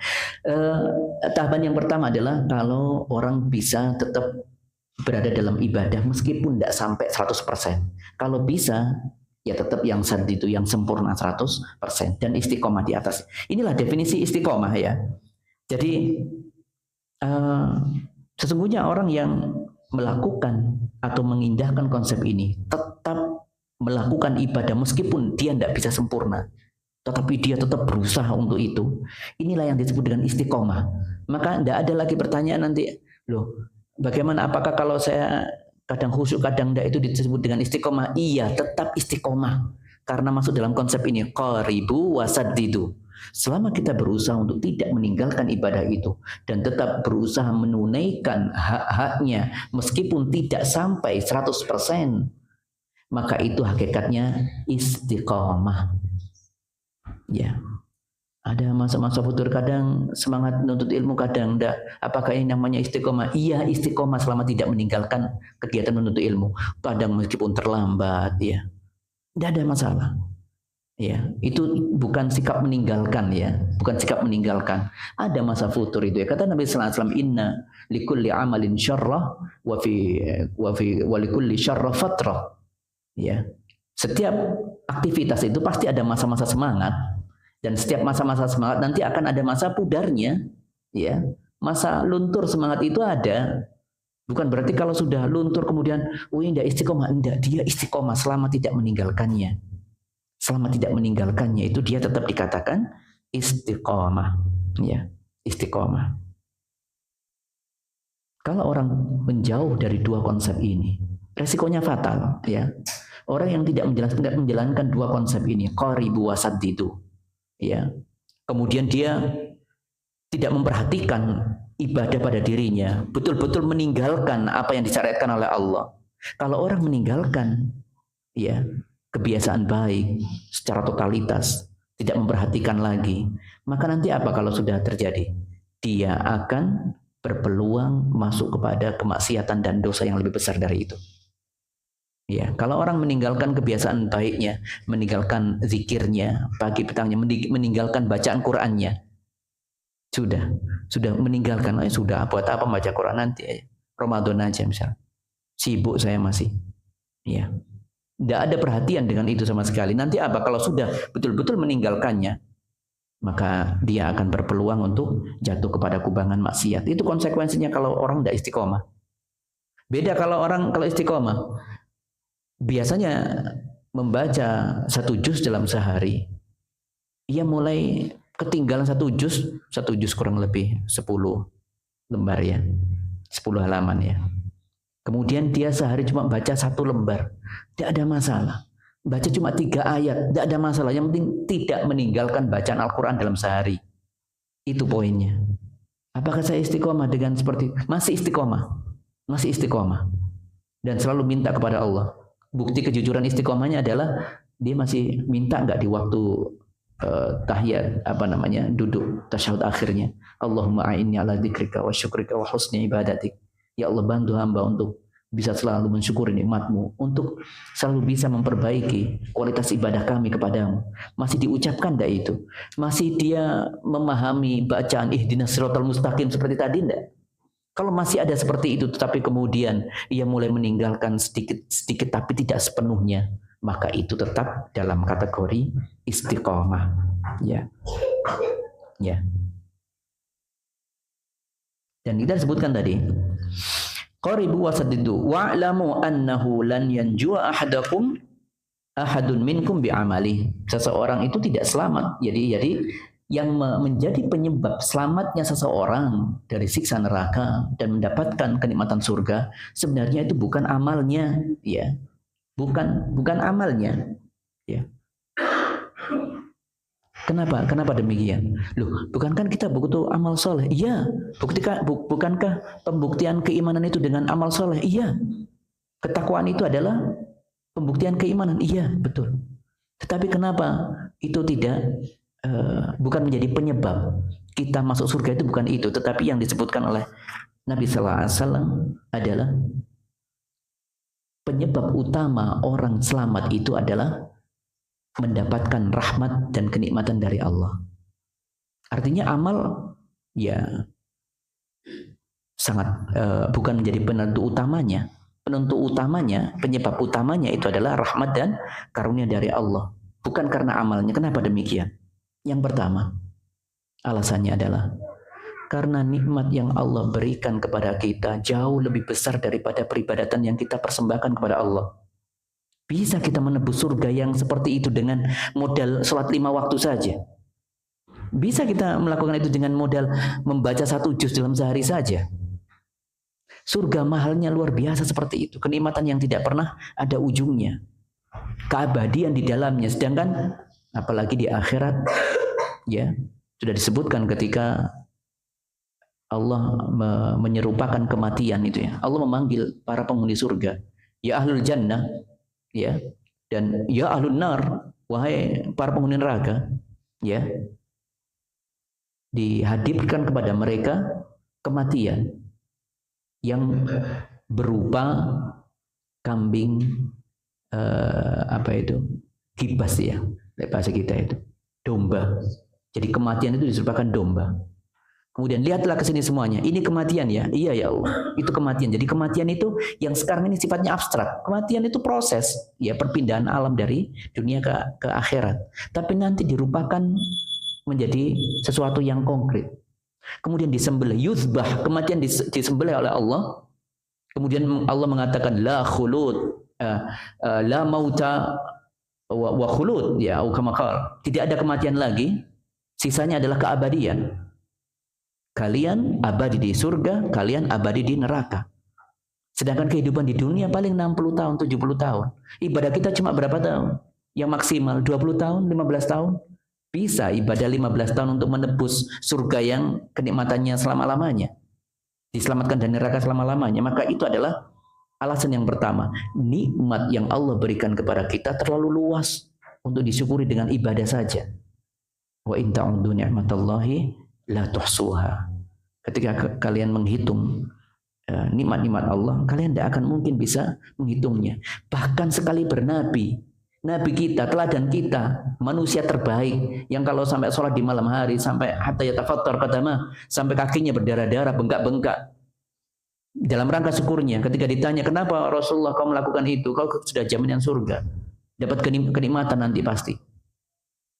Tahapan yang pertama adalah kalau orang bisa tetap berada dalam ibadah meskipun tidak sampai 100%. Kalau bisa ya tetap yang itu yang sempurna 100% dan istiqomah di atas. Inilah definisi istiqomah ya. Jadi sesungguhnya orang yang melakukan atau mengindahkan konsep ini tetap melakukan ibadah meskipun dia tidak bisa sempurna, tetapi dia tetap berusaha untuk itu. Inilah yang disebut dengan istiqomah. Maka tidak ada lagi pertanyaan nanti, loh, bagaimana, apakah kalau saya kadang khusyuk kadang tidak itu disebut dengan istiqomah? Iya, tetap istiqomah. Karena masuk dalam konsep ini, qaribu wasaddidu. Selama kita berusaha untuk tidak meninggalkan ibadah itu dan tetap berusaha menunaikan hak-haknya meskipun tidak sampai 100%, maka itu hakikatnya istiqomah. Ya. Ada masa-masa futur kadang semangat menuntut ilmu, kadang enggak. Apakah ini namanya istiqomah? Iya, istiqomah selama tidak meninggalkan kegiatan menuntut ilmu. Kadang meskipun terlambat, ya. Enggak ada masalah. Ya, itu bukan sikap meninggalkan ya, bukan sikap meninggalkan. Ada masa futur itu ya. Kata Nabi sallallahu alaihi wasallam, "Inna likulli amalin syarrah wa likulli syarrah fatrah." Ya. Setiap aktivitas itu pasti ada masa-masa semangat, dan setiap masa-masa semangat nanti akan ada masa pudarnya, ya. Masa luntur semangat itu ada. Bukan berarti kalau sudah luntur kemudian enggak istiqomah, enggak, dia istiqomah selama tidak meninggalkannya. Selama tidak meninggalkannya itu dia tetap dikatakan istiqomah, ya, istiqomah. Kalau orang menjauh dari dua konsep ini, resikonya fatal, ya. Orang yang tidak menjalankan dua konsep ini, qaribu wasaddidu, ya. Kemudian dia tidak memperhatikan ibadah pada dirinya, betul-betul meninggalkan apa yang disyariatkan oleh Allah. Kalau orang meninggalkan, ya, kebiasaan baik secara totalitas, tidak memperhatikan lagi, maka nanti apa kalau sudah terjadi? Dia akan berpeluang masuk kepada kemaksiatan dan dosa yang lebih besar dari itu. Ya, kalau orang meninggalkan kebiasaan baiknya, meninggalkan zikirnya, pagi petangnya, meninggalkan bacaan Qur'annya, sudah meninggalkan, sudah, buat apa baca Quran nanti aja, Ramadan aja misalnya, sibuk saya masih, ya. Tidak ada perhatian dengan itu sama sekali. Nanti apa kalau sudah betul-betul meninggalkannya, maka dia akan berpeluang untuk jatuh kepada kubangan maksiat. Itu konsekuensinya kalau orang tidak istiqomah. Beda kalau istiqomah, biasanya membaca 1 juz dalam sehari, ia mulai ketinggalan 1 juz kurang lebih 10 lembar ya, 10 halaman ya. Kemudian dia sehari cuma baca 1 lembar, tidak ada masalah. Baca cuma 3 ayat, tidak ada masalah. Yang penting tidak meninggalkan bacaan Al-Quran dalam sehari. Itu poinnya. Apakah saya istiqomah dengan seperti itu? Masih istiqomah. Masih istiqomah. Dan selalu minta kepada Allah. Bukti kejujuran istiqomahnya adalah dia masih minta enggak di waktu tahiyat, duduk tasyahud akhirnya. Allahumma a'inni ala dzikrika wa syukrika wa husni ibadatik. Ya Allah, bantu hamba untuk bisa selalu mensyukuri nikmat-Mu, untuk selalu bisa memperbaiki kualitas ibadah kami kepadamu. Masih diucapkan enggak itu? Masih dia memahami bacaan ihdinas siratal mustaqim seperti tadi enggak? Kalau masih ada seperti itu, tetapi kemudian ia mulai meninggalkan sedikit-sedikit tapi tidak sepenuhnya, maka itu tetap dalam kategori istiqomah. Ya, ya. Dan kita sebutkan tadi, qaribu wasadidu wa'lamu annahu lan yanjua ahadun minkum bi'amali. Seseorang itu tidak selamat. Jadi yang menjadi penyebab selamatnya seseorang dari siksa neraka dan mendapatkan kenikmatan surga sebenarnya itu bukan amalnya, ya. Bukan amalnya, ya. Kenapa demikian? Loh, bukankah kita butuh amal soleh? Iya. Bukankah pembuktian keimanan itu dengan amal soleh? Iya. Ketakwaan itu adalah pembuktian keimanan. Iya, betul. Tetapi kenapa itu tidak bukan menjadi penyebab kita masuk surga? Itu bukan itu, tetapi yang disebutkan oleh Nabi Sallallahu Alaihi Wasallam adalah penyebab utama orang selamat itu adalah mendapatkan rahmat dan kenikmatan dari Allah. Artinya amal ya sangat bukan menjadi penentu utamanya. Penentu utamanya, penyebab utamanya itu adalah rahmat dan karunia dari Allah, bukan karena amalnya. Kenapa demikian? Yang pertama, alasannya adalah karena nikmat yang Allah berikan kepada kita jauh lebih besar daripada peribadatan yang kita persembahkan kepada Allah. Bisa kita menebus surga yang seperti itu dengan modal sholat 5 waktu saja. Bisa kita melakukan itu dengan modal membaca 1 juz dalam sehari saja. Surga mahalnya luar biasa seperti itu. Kenikmatan yang tidak pernah ada ujungnya. Keabadian di dalamnya. Sedangkan apalagi di akhirat, ya sudah disebutkan ketika Allah menyerupakan kematian itu, ya. Allah memanggil para penghuni surga, ya ahlul jannah, ya, dan ya ahlun nar, wahai para penghuni neraka, ya. Dihadirkan kepada mereka kematian yang berupa kambing kibas, ya, bahasa kita itu domba. Jadi kematian itu diserupakan domba. Kemudian lihatlah ke sini semuanya. Ini kematian, ya. Iya ya Allah. Itu kematian. Jadi kematian itu yang sekarang ini sifatnya abstrak. Kematian itu proses, ya, perpindahan alam dari dunia ke akhirat. Tapi nanti dirupakan menjadi sesuatu yang konkret. Kemudian disembelih, yuzbah, kematian disembelih oleh Allah. Kemudian Allah mengatakan la khulud, la mauta wa khulud, ya, tidak ada kematian lagi. Sisanya adalah keabadian. Kalian abadi di surga, kalian abadi di neraka. Sedangkan kehidupan di dunia paling 60 tahun, 70 tahun. Ibadah kita cuma berapa tahun? Yang maksimal 20 tahun, 15 tahun. Bisa ibadah 15 tahun untuk menebus surga yang kenikmatannya selama-lamanya. Diselamatkan dari neraka selama-lamanya. Maka itu adalah alasan yang pertama. Nikmat yang Allah berikan kepada kita terlalu luas untuk disyukuri dengan ibadah saja. Wa in ta'uddu ni'matallahi la tuhsuha. Ketika kalian menghitung nikmat-nikmat Allah, kalian tidak akan mungkin bisa menghitungnya. Bahkan sekali bernabi, Nabi kita, teladan kita, manusia terbaik yang kalau sampai sholat di malam hari sampai hatta yatafattar qadama, sampai kakinya berdarah-darah, bengkak-bengkak. Dalam rangka syukurnya, ketika ditanya kenapa Rasulullah kau melakukan itu, kau sudah jaminan surga, dapat kenikmatan nanti pasti.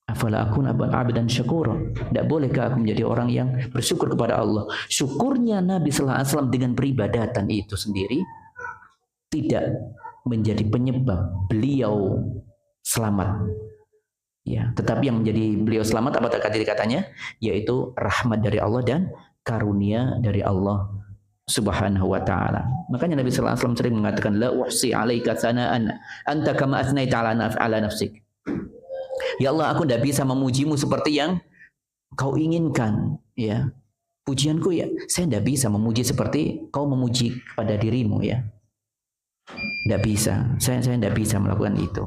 Afala akun abdan syakura. Tidak bolehkah aku menjadi orang yang bersyukur kepada Allah? Syukurnya Nabi sallallahu alaihi wasallam dengan peribadatan itu sendiri tidak menjadi penyebab beliau selamat. Ya, tetapi yang menjadi beliau selamat apa tadi katanya? Yaitu rahmat dari Allah dan karunia dari Allah Subhanahu wa taala. Makanya Nabi sallallahu alaihi wasallam sering mengatakan la uhsi 'alaika sana'an anta kama asnaita 'ala nafsik. Ya Allah, aku tidak bisa memujimu seperti yang kau inginkan, ya. Pujianku, ya, saya tidak bisa memuji seperti kau memuji pada dirimu, ya. Tidak bisa. Saya tidak bisa melakukan itu,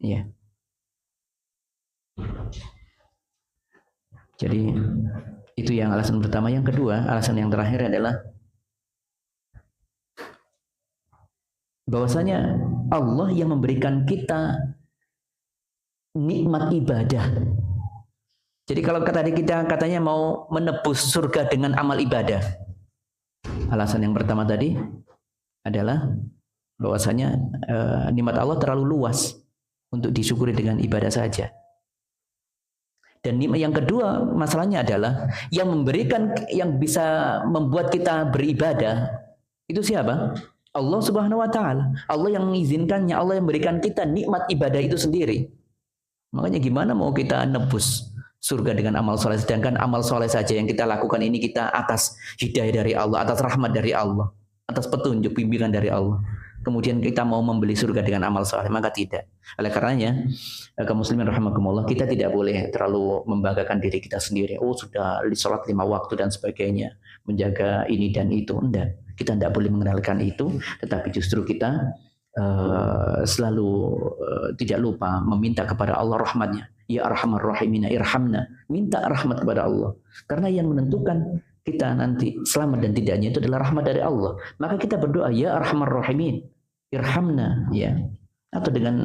ya. Jadi itu yang alasan pertama. Yang kedua, alasan yang terakhir adalah bahwasanya Allah yang memberikan kita nikmat ibadah. Jadi kalau tadi kita katanya mau menebus surga dengan amal ibadah, Alasan yang pertama tadi adalah bahwasanya nikmat Allah terlalu luas untuk disyukuri dengan ibadah saja. Dan nikmat yang kedua masalahnya adalah yang memberikan, yang bisa membuat kita beribadah itu siapa? Allah Subhanahu wa taala. Allah yang mengizinkannya, Allah yang memberikan kita nikmat ibadah itu sendiri. Makanya gimana mau kita nebus surga dengan amal soleh, sedangkan amal soleh saja yang kita lakukan ini kita atas hidayah dari Allah, atas rahmat dari Allah, atas petunjuk bimbingan dari Allah. Kemudian kita mau membeli surga dengan amal soleh, maka tidak. Oleh karenanya, kaum muslimin rahimakumullah, kita tidak boleh terlalu membanggakan diri kita sendiri. Oh sudah sholat 5 waktu dan sebagainya, menjaga ini dan itu. Enggak, kita tidak boleh mengenalkan itu, tetapi justru kita selalu tidak lupa meminta kepada Allah rahmatnya. Ya arhamar rahimina irhamna, minta rahmat kepada Allah, karena yang menentukan kita nanti selamat dan tidaknya itu adalah rahmat dari Allah. Maka kita berdoa ya arhamar rahimin irhamna, ya, atau dengan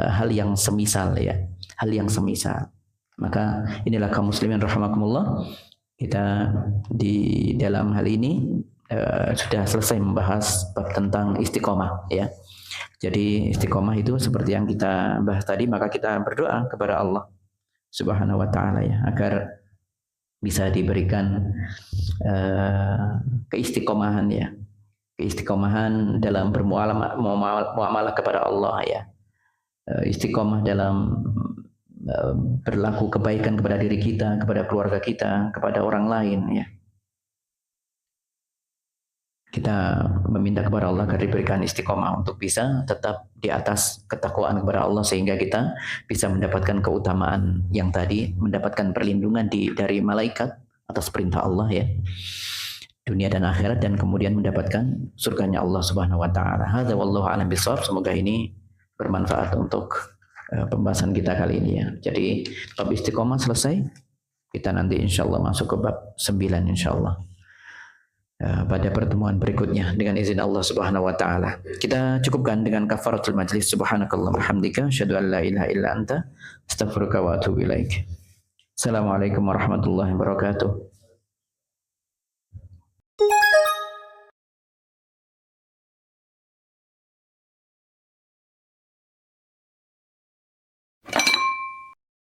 hal yang semisal, ya, hal yang semisal. Maka inilah kaum muslimin rahimakumullah, kita di dalam hal ini sudah selesai membahas bab tentang istiqomah, ya. Jadi istiqomah itu seperti yang kita bahas tadi, maka kita berdoa kepada Allah Subhanahu wa taala, ya, agar bisa diberikan keistiqomahan, ya. Keistiqomahan dalam bermuamalah kepada Allah, ya. Istiqomah dalam berlaku kebaikan kepada diri kita, kepada keluarga kita, kepada orang lain, ya. Kita meminta kepada Allah agar diberikan istiqomah untuk bisa tetap di atas ketakwaan kepada Allah, sehingga kita bisa mendapatkan keutamaan yang tadi, mendapatkan perlindungan dari malaikat atas perintah Allah, ya, dunia dan akhirat, dan kemudian mendapatkan surganya Allah Subhanahu wa taala. Hadza wallahu a'lam bishawab. Semoga ini bermanfaat untuk pembahasan kita kali ini, ya. Jadi bab istiqomah selesai. Kita nanti insyaallah masuk ke bab 9 insyaallah. Pada pertemuan berikutnya dengan izin Allah Subhanahu wa taala. Kita cukupkan dengan kafaratul majlis. Subhanakallah bihamdika asyhadu an la ilaha illa anta astaghfiruka wa atubu ilaik. Assalamualaikum warahmatullahi wabarakatuh.